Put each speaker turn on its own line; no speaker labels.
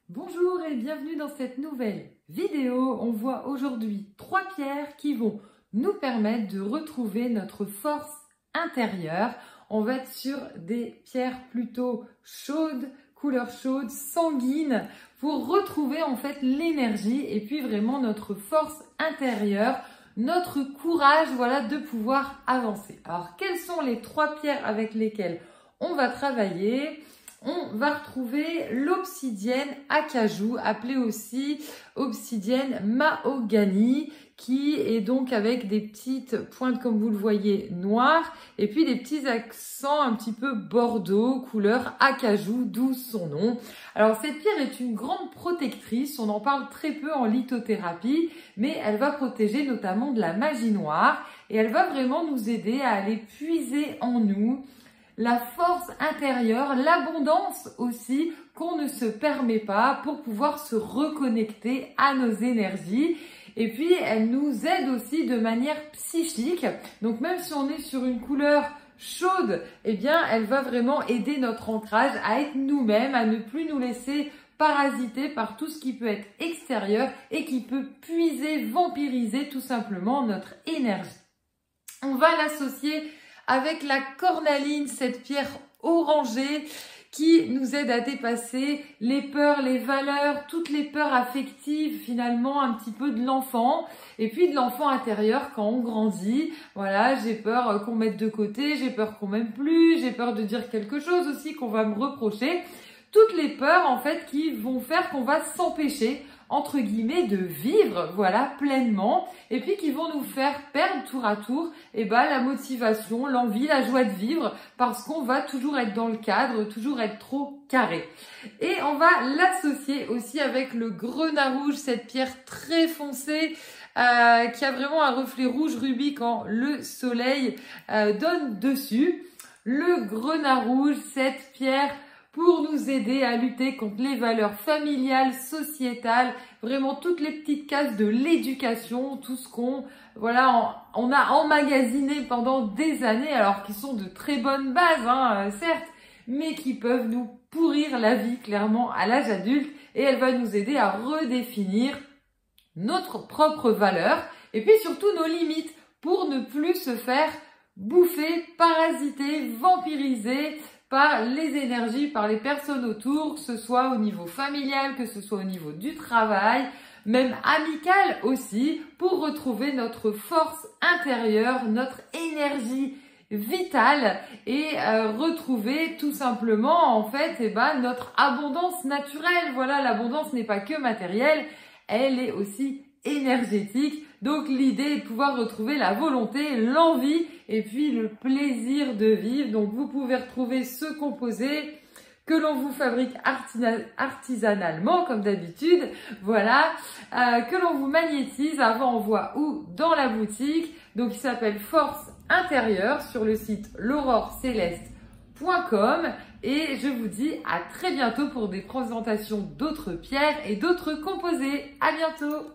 Bonjour et bienvenue dans cette nouvelle vidéo. On voit aujourd'hui 3 pierres qui vont nous permettre de retrouver notre force intérieure. On va être sur des pierres plutôt chaudes, couleur chaude, sanguine, pour retrouver en fait l'énergie et puis vraiment notre force intérieure, notre courage, voilà, de pouvoir avancer. Alors, quelles sont les 3 pierres avec lesquelles on va travailler ? On va retrouver l'obsidienne acajou, appelée aussi obsidienne mahogany, qui est donc avec des petites pointes, comme vous le voyez, noires, et puis des petits accents un petit peu bordeaux, couleur acajou, d'où son nom. Alors, cette pierre est une grande protectrice, on en parle très peu en lithothérapie, mais elle va protéger notamment de la magie noire, et elle va vraiment nous aider à aller puiser en nous la force intérieure, l'abondance aussi qu'on ne se permet pas pour pouvoir se reconnecter à nos énergies. Et puis, elle nous aide aussi de manière psychique. Donc, même si on est sur une couleur chaude, eh bien, elle va vraiment aider notre ancrage à être nous-mêmes, à ne plus nous laisser parasiter par tout ce qui peut être extérieur et qui peut puiser, vampiriser tout simplement notre énergie. On va l'associer avec la cornaline, cette pierre orangée qui nous aide à dépasser les peurs, les valeurs, toutes les peurs affectives finalement un petit peu de l'enfant et puis de l'enfant intérieur quand on grandit. Voilà, j'ai peur qu'on mette de côté, j'ai peur qu'on m'aime plus, j'ai peur de dire quelque chose aussi qu'on va me reprocher. Toutes les peurs en fait qui vont faire qu'on va s'empêcher entre guillemets de vivre, voilà, pleinement, et puis qui vont nous faire perdre tour à tour la motivation, l'envie, la joie de vivre, parce qu'on va toujours être dans le cadre, toujours être trop carré. Et on va l'associer aussi avec le grenat rouge, cette pierre très foncée, qui a vraiment un reflet rouge rubis quand le soleil donne dessus. Le grenat rouge, cette pierre pour nous aider à lutter contre les valeurs familiales, sociétales, vraiment toutes les petites cases de l'éducation, tout ce qu'on on a emmagasiné pendant des années, alors qu'ils sont de très bonnes bases, certes, mais qui peuvent nous pourrir la vie clairement à l'âge adulte, et elle va nous aider à redéfinir notre propre valeur et puis surtout nos limites pour ne plus se faire bouffer, parasiter, vampiriser par les énergies, par les personnes autour, que ce soit au niveau familial, que ce soit au niveau du travail, même amical aussi, pour retrouver notre force intérieure, notre énergie vitale et retrouver tout simplement en fait notre abondance naturelle. Voilà, l'abondance n'est pas que matérielle, elle est aussi énergétique. Donc l'idée est de pouvoir retrouver la volonté, l'envie et puis le plaisir de vivre. Donc vous pouvez retrouver ce composé que l'on vous fabrique artisanalement comme d'habitude, voilà, que l'on vous magnétise avant envoi ou dans la boutique. Donc il s'appelle Force Intérieure sur le site l'aurore-céleste.com et je vous dis à très bientôt pour des présentations d'autres pierres et d'autres composés. À bientôt!